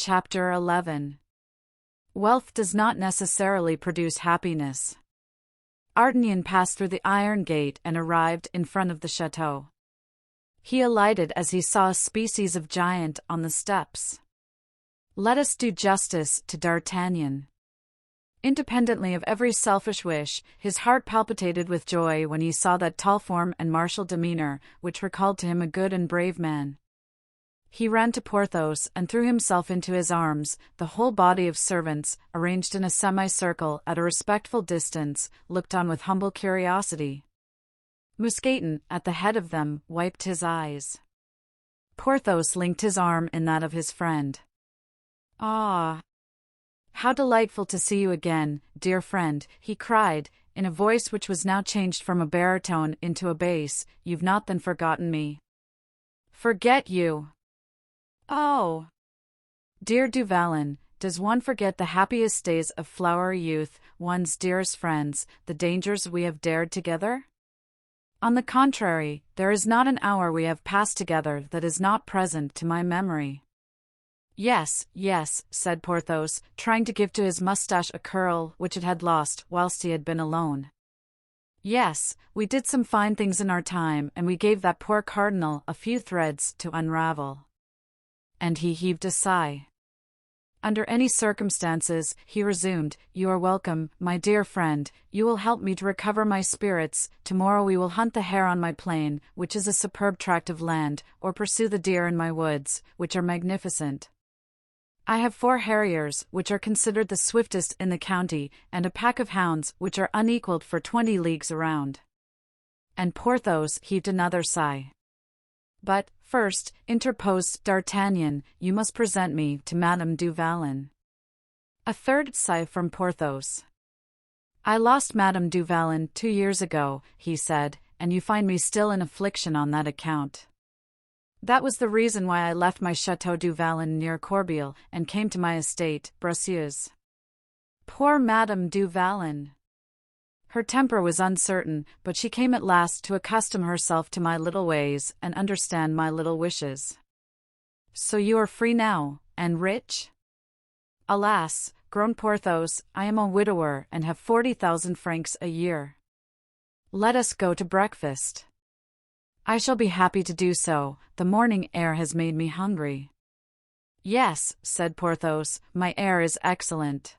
Chapter 11. Wealth does not necessarily produce happiness. D'Artagnan passed through the iron gate and arrived in front of the chateau. He alighted as he saw a species of giant on the steps. Let us do justice to D'Artagnan. Independently of every selfish wish, his heart palpitated with joy when he saw that tall form and martial demeanor, which recalled to him a good and brave man. He ran to Porthos and threw himself into his arms. The whole body of servants, arranged in a semicircle at a respectful distance, looked on with humble curiosity. Mousqueton, at the head of them, wiped his eyes. Porthos linked his arm in that of his friend. "Ah! How delightful to see you again, dear friend," he cried, in a voice which was now changed from a baritone into a bass. "You've not then forgotten me." "Forget you? Oh! Dear Du Vallon, does one forget the happiest days of flowery youth, one's dearest friends, the dangers we have dared together? On the contrary, there is not an hour we have passed together that is not present to my memory." "Yes, yes," said Porthos, trying to give to his moustache a curl which it had lost whilst he had been alone. "Yes, we did some fine things in our time, and we gave that poor cardinal a few threads to unravel." And he heaved a sigh. "Under any circumstances," he resumed, "you are welcome, my dear friend. You will help me to recover my spirits. Tomorrow we will hunt the hare on my plain, which is a superb tract of land, or pursue the deer in my woods, which are magnificent. I have 4 harriers, which are considered the swiftest in the county, and a pack of hounds, which are unequaled for 20 leagues around." And Porthos heaved another sigh. "But, first," interposed D'Artagnan, "you must present me to Madame du Vallon." A third sigh from Porthos. "I lost Madame du Vallon 2 years ago," he said, "and you find me still in affliction on that account. That was the reason why I left my Chateau du Vallon near Corbeil and came to my estate, Bracieux. Poor Madame du Vallon! Her temper was uncertain, but she came at last to accustom herself to my little ways and understand my little wishes." "So you are free now, and rich?" "Alas," groaned Porthos, "I am a widower and have 40,000 francs a year." "Let us go to breakfast." "I shall be happy to do so. The morning air has made me hungry." "Yes," said Porthos, "my air is excellent."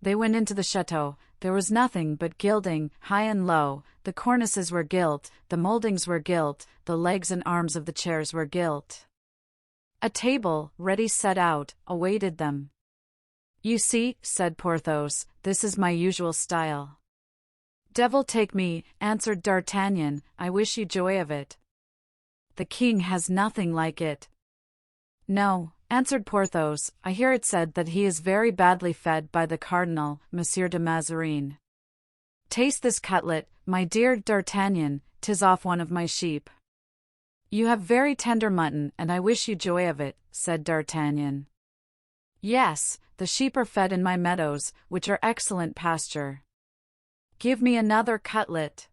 They went into the chateau. There was nothing but gilding, high and low. The cornices were gilt, the mouldings were gilt, the legs and arms of the chairs were gilt. A table, ready set out, awaited them. "You see," said Porthos, "this is my usual style." "Devil take me," answered D'Artagnan, "I wish you joy of it. The king has nothing like it." "No," answered Porthos, "I hear it said that he is very badly fed by the cardinal, Monsieur de Mazarin. Taste this cutlet, my dear D'Artagnan, 'tis off one of my sheep." "You have very tender mutton, and I wish you joy of it," said D'Artagnan. "Yes, the sheep are fed in my meadows, which are excellent pasture." "Give me another cutlet."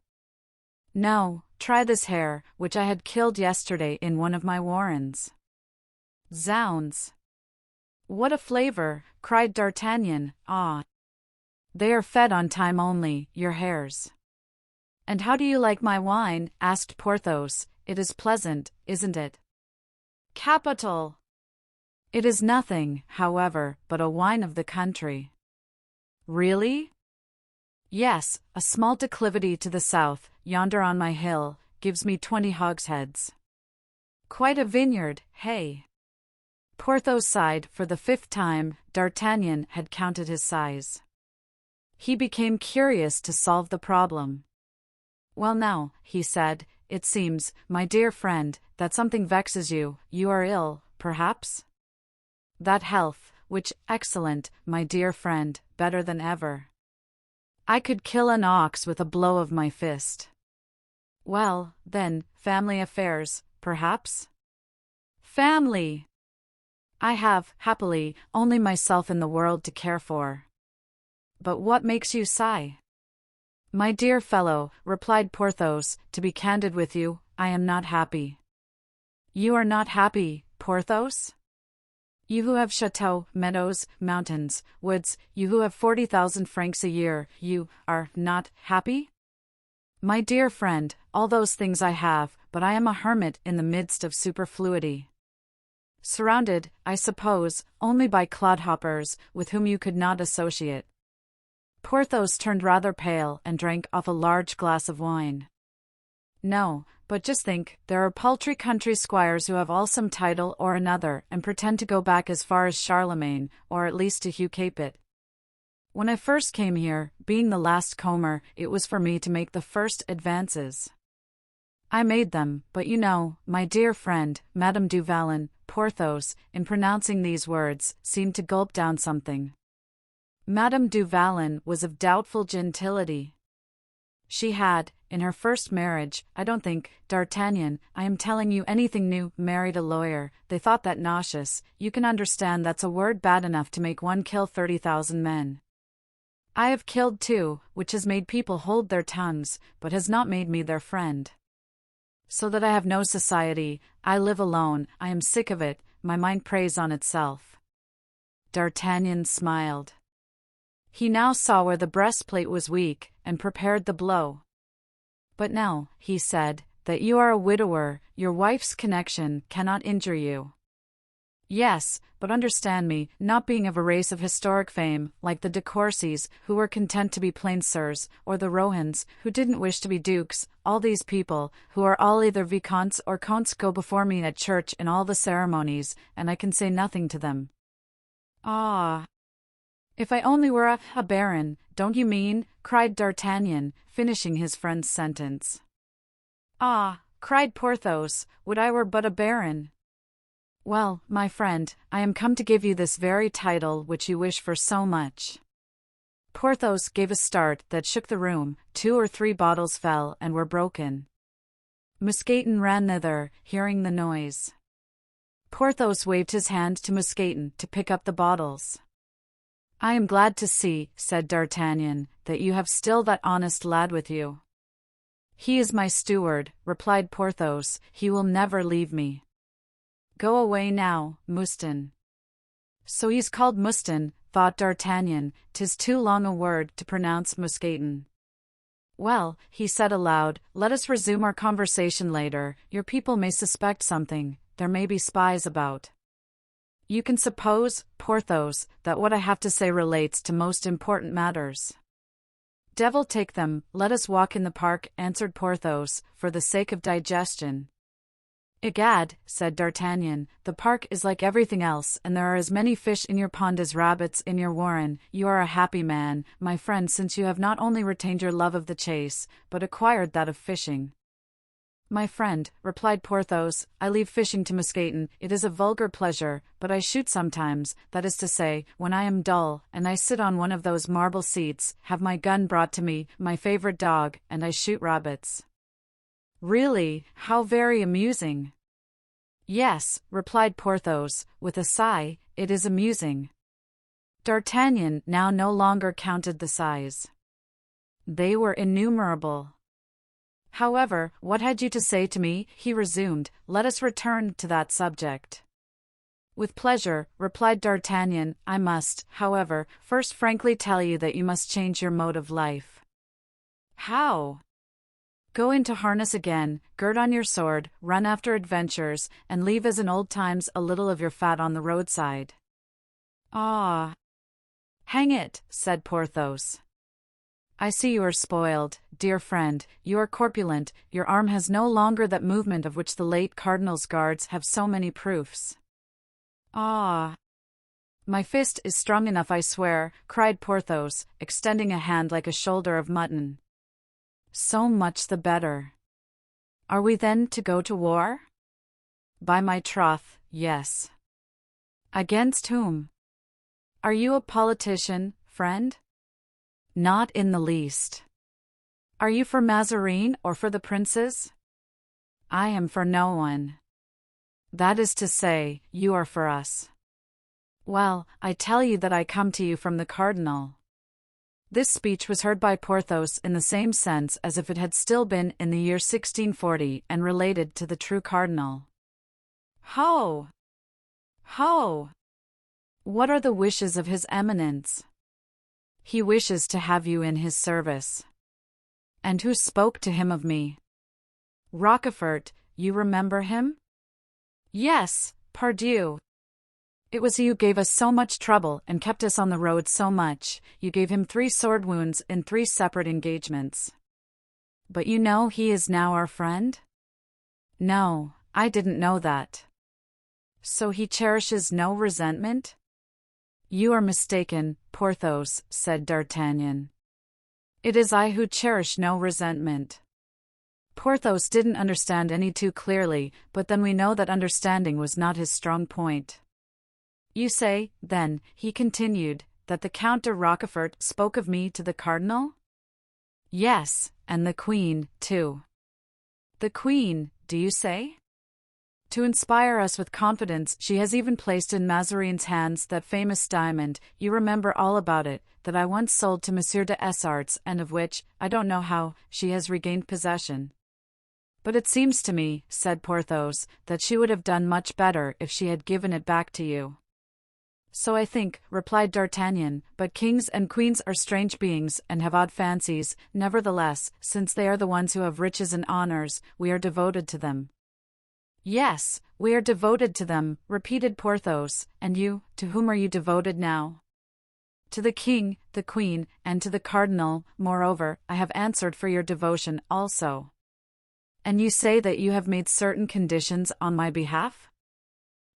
"No, try this hare, which I had killed yesterday in one of my warrens." "Zounds! What a flavor!" cried D'Artagnan. "Ah! They are fed on time only, your hares." "And how do you like my wine?" asked Porthos. "It is pleasant, isn't it?" "Capital! It is nothing, however, but a wine of the country." "Really?" "Yes, a small declivity to the south, yonder on my hill, gives me 20 hogsheads." "Quite a vineyard, hey?" Porthos sighed for the 5th time. D'Artagnan had counted his sighs. He became curious to solve the problem. "Well now," he said, "it seems, my dear friend, that something vexes you. You are ill, perhaps?" "That health, which, excellent, my dear friend, better than ever. I could kill an ox with a blow of my fist." "Well, then, family affairs, perhaps?" "Family! I have, happily, only myself in the world to care for." "But what makes you sigh?" "My dear fellow," replied Porthos, "to be candid with you, I am not happy." "You are not happy, Porthos?" You who have chateaux, meadows, mountains, woods, you who have 40,000 francs a year, you are not happy? My dear friend, all those things I have, but I am a hermit in the midst of superfluity. Surrounded, I suppose, only by clodhoppers, with whom you could not associate. Porthos turned rather pale and drank off a large glass of wine. No, but just think, there are paltry country squires who have all some title or another and pretend to go back as far as Charlemagne, or at least to Hugh Capet. When I first came here, being the last comer, it was for me to make the first advances. I made them, but you know, my dear friend, Madame du Vallon, Porthos, in pronouncing these words, seemed to gulp down something. Madame du Vallon was of doubtful gentility. She had, in her first marriage, I don't think, D'Artagnan, I am telling you anything new, married a lawyer. They thought that nauseous. You can understand that's a word bad enough to make one kill 30,000 men. I have killed too, which has made people hold their tongues, but has not made me their friend. So that I have no society, I live alone, I am sick of it, my mind preys on itself. D'Artagnan smiled. He now saw where the breastplate was weak, and prepared the blow. But now, he said, that you are a widower, your wife's connection cannot injure you. Yes, but understand me, not being of a race of historic fame, like the de Courcys, who were content to be plain sirs, or the Rohans, who didn't wish to be dukes, all these people, who are all either vicomtes or counts, go before me at church in all the ceremonies, and I can say nothing to them. Ah! If I only were a baron, don't you mean? Cried D'Artagnan, finishing his friend's sentence. Ah! Cried Porthos, would I were but a baron! Well, my friend, I am come to give you this very title which you wish for so much. Porthos gave a start that shook the room, 2 or 3 bottles fell and were broken. Mousqueton ran thither, hearing the noise. Porthos waved his hand to Mousqueton to pick up the bottles. I am glad to see, said D'Artagnan, that you have still that honest lad with you. He is my steward, replied Porthos, he will never leave me. Go away now, Mouston. So he's called Mouston, thought D'Artagnan, 'tis too long a word to pronounce Mousqueton. Well, he said aloud, let us resume our conversation later, your people may suspect something, there may be spies about. You can suppose, Porthos, that what I have to say relates to most important matters. Devil take them, let us walk in the park, answered Porthos, for the sake of digestion. Egad, said D'Artagnan, the park is like everything else, and there are as many fish in your pond as rabbits in your warren. You are a happy man, my friend, since you have not only retained your love of the chase, but acquired that of fishing. My friend, replied Porthos, I leave fishing to Mousqueton, it is a vulgar pleasure, but I shoot sometimes, that is to say, when I am dull, and I sit on one of those marble seats, have my gun brought to me, my favorite dog, and I shoot rabbits. Really, how very amusing. Yes, replied Porthos, with a sigh, it is amusing. D'Artagnan now no longer counted the sighs. They were innumerable. However, what had you to say to me? He resumed, let us return to that subject. With pleasure, replied D'Artagnan, I must, however, first frankly tell you that you must change your mode of life. How? Go into harness again, gird on your sword, run after adventures, and leave as in old times a little of your fat on the roadside. Ah! Hang it, said Porthos. I see you are spoiled, dear friend, you are corpulent, your arm has no longer that movement of which the late Cardinal's guards have so many proofs. Ah! My fist is strong enough, I swear, cried Porthos, extending a hand like a shoulder of mutton. So much the better. Are we then to go to war? By my troth, yes. Against whom? Are you a politician, friend? Not in the least. Are you for Mazarin or for the princes? I am for no one. That is to say, you are for us. Well, I tell you that I come to you from the cardinal. This speech was heard by Porthos in the same sense as if it had still been in the year 1640 and related to the true cardinal. Ho! Ho! What are the wishes of his eminence? He wishes to have you in his service. And who spoke to him of me? Rochefort, you remember him? Yes, pardieu. It was he who gave us so much trouble and kept us on the road so much. You gave him 3 sword wounds in 3 separate engagements. But you know he is now our friend? No, I didn't know that. So he cherishes no resentment? You are mistaken, Porthos, said D'Artagnan. It is I who cherish no resentment. Porthos didn't understand any too clearly, but then we know that understanding was not his strong point. You say, then, he continued, that the Count de Rochefort spoke of me to the cardinal? Yes, and the Queen, too. The Queen, do you say? To inspire us with confidence, she has even placed in Mazarin's hands that famous diamond, you remember all about it, that I once sold to Monsieur de Essarts and of which, I don't know how, she has regained possession. But it seems to me, said Porthos, that she would have done much better if she had given it back to you. So I think, replied D'Artagnan, but kings and queens are strange beings and have odd fancies. Nevertheless, since they are the ones who have riches and honors, we are devoted to them. Yes, we are devoted to them, repeated Porthos, and you, to whom are you devoted now? To the king, the queen, and to the cardinal. Moreover, I have answered for your devotion also. And you say that you have made certain conditions on my behalf?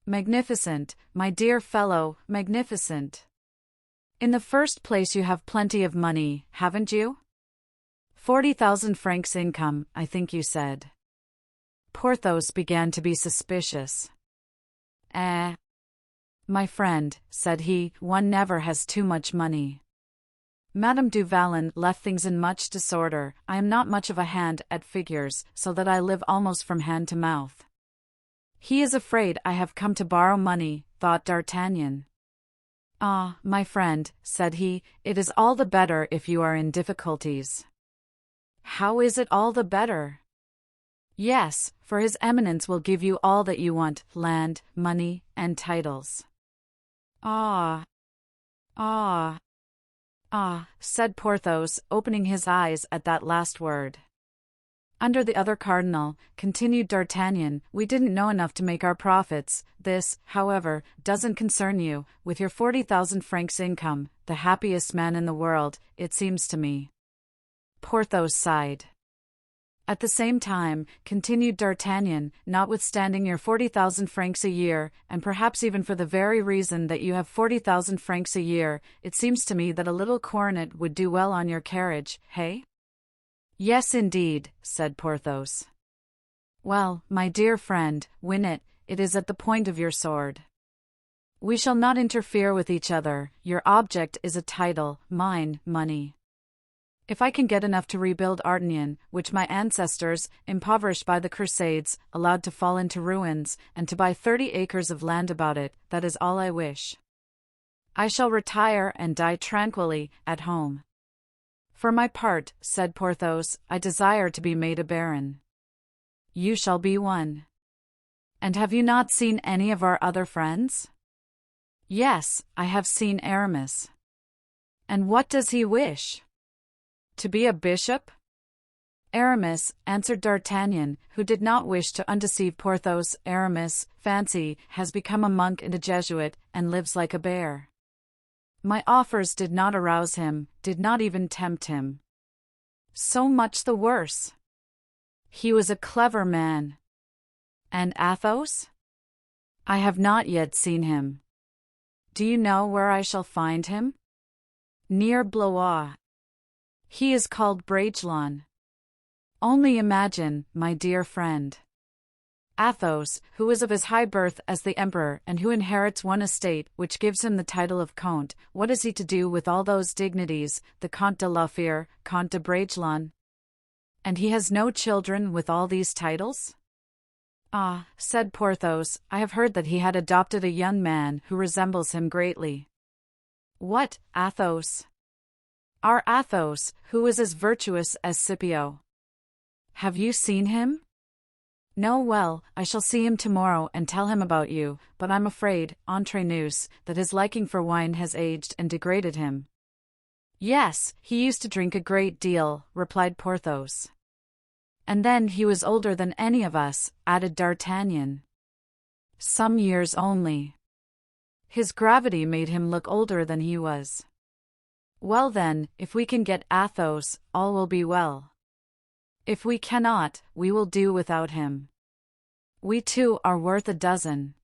Magnificent, my dear fellow, magnificent. In the first place, you have plenty of money, haven't you? 40,000 francs income, I think you said. Porthos began to be suspicious. My friend, said he, one never has too much money. Madame du Vallon left things in much disorder. I am not much of a hand at figures, so that I live almost from hand to mouth. He is afraid I have come to borrow money, thought D'Artagnan. Ah, my friend, said he, it is all the better if you are in difficulties. How is it all the better? Yes, for his eminence will give you all that you want, land, money, and titles. Ah, said Porthos, opening his eyes at that last word. Under the other cardinal, continued D'Artagnan, we didn't know enough to make our profits. This, however, doesn't concern you. With your 40,000 francs income, the happiest man in the world, it seems to me. Porthos sighed. At the same time, continued D'Artagnan, notwithstanding your 40,000 francs a year, and perhaps even for the very reason that you have 40,000 francs a year, it seems to me that a little coronet would do well on your carriage, hey? Yes, indeed, said Porthos. Well, my dear friend, win it, it is at the point of your sword. We shall not interfere with each other, your object is a title, mine, money. If I can get enough to rebuild Artagnan, which my ancestors, impoverished by the Crusades, allowed to fall into ruins, and to buy 30 acres of land about it, that is all I wish. I shall retire and die tranquilly, at home. For my part, said Porthos, I desire to be made a baron. You shall be one. And have you not seen any of our other friends? Yes, I have seen Aramis. And what does he wish? To be a bishop? Aramis, answered D'Artagnan, who did not wish to undeceive Porthos. Aramis, fancy, has become a monk and a Jesuit, and lives like a bear. My offers did not arouse him, did not even tempt him. So much the worse. He was a clever man. And Athos? I have not yet seen him. Do you know where I shall find him? Near Blois. He is called Bragelonne. Only imagine, my dear friend. Athos, who is of as high birth as the emperor and who inherits one estate which gives him the title of Comte, what is he to do with all those dignities, the Comte de la Fère, Comte de Bragelonne? And he has no children with all these titles? Ah, said Porthos, I have heard that he had adopted a young man who resembles him greatly. What, Athos? Our Athos, who is as virtuous as Scipio. Have you seen him? No, well, I shall see him tomorrow and tell him about you, but I'm afraid, entre nous, that his liking for wine has aged and degraded him. Yes, he used to drink a great deal, replied Porthos. And then he was older than any of us, added D'Artagnan. Some years only. His gravity made him look older than he was. Well then, if we can get Athos, all will be well. If we cannot, we will do without him. We two are worth a dozen.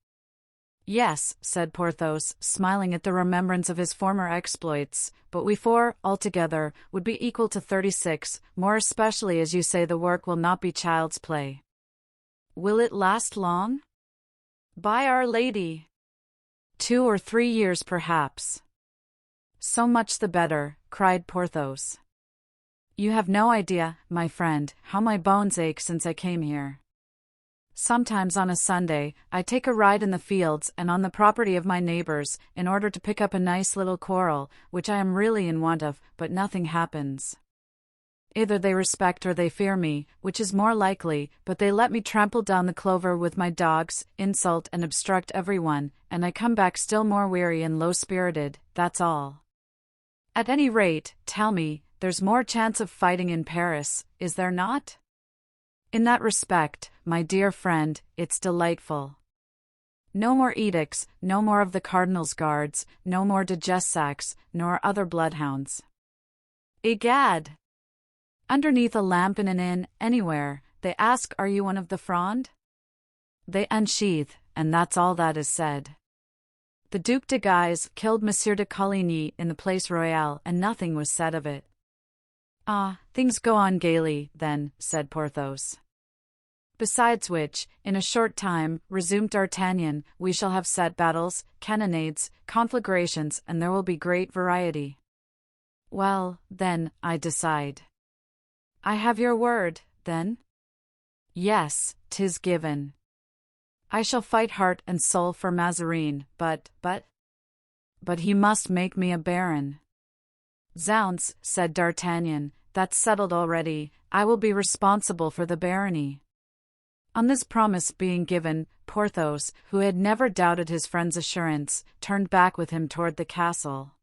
Yes, said Porthos, smiling at the remembrance of his former exploits, but we four, altogether, would be equal to 36, more especially as you say the work will not be child's play. Will it last long? By Our Lady! 2 or 3 years perhaps. So much the better, cried Porthos. You have no idea, my friend, how my bones ache since I came here. Sometimes on a Sunday, I take a ride in the fields and on the property of my neighbors, in order to pick up a nice little quarrel, which I am really in want of, but nothing happens. Either they respect or they fear me, which is more likely, but they let me trample down the clover with my dogs, insult and obstruct everyone, and I come back still more weary and low-spirited, that's all. At any rate, tell me, there's more chance of fighting in Paris, is there not? In that respect, my dear friend, it's delightful. No more edicts, no more of the cardinal's guards, no more de Jussacs, nor other bloodhounds. Egad! Underneath a lamp in an inn, anywhere, they ask, are you one of the Fronde? They unsheath, and that's all that is said. The Duc de Guise killed Monsieur de Coligny in the Place Royale, and nothing was said of it. Ah, things go on gaily, then, said Porthos. Besides which, in a short time, resumed D'Artagnan, we shall have set battles, cannonades, conflagrations, and there will be great variety. Well, then, I decide. I have your word, then? Yes, 'tis given. I shall fight heart and soul for Mazarin, but he must make me a baron. Zounds, said D'Artagnan, that's settled already, I will be responsible for the barony. On this promise being given, Porthos, who had never doubted his friend's assurance, turned back with him toward the castle.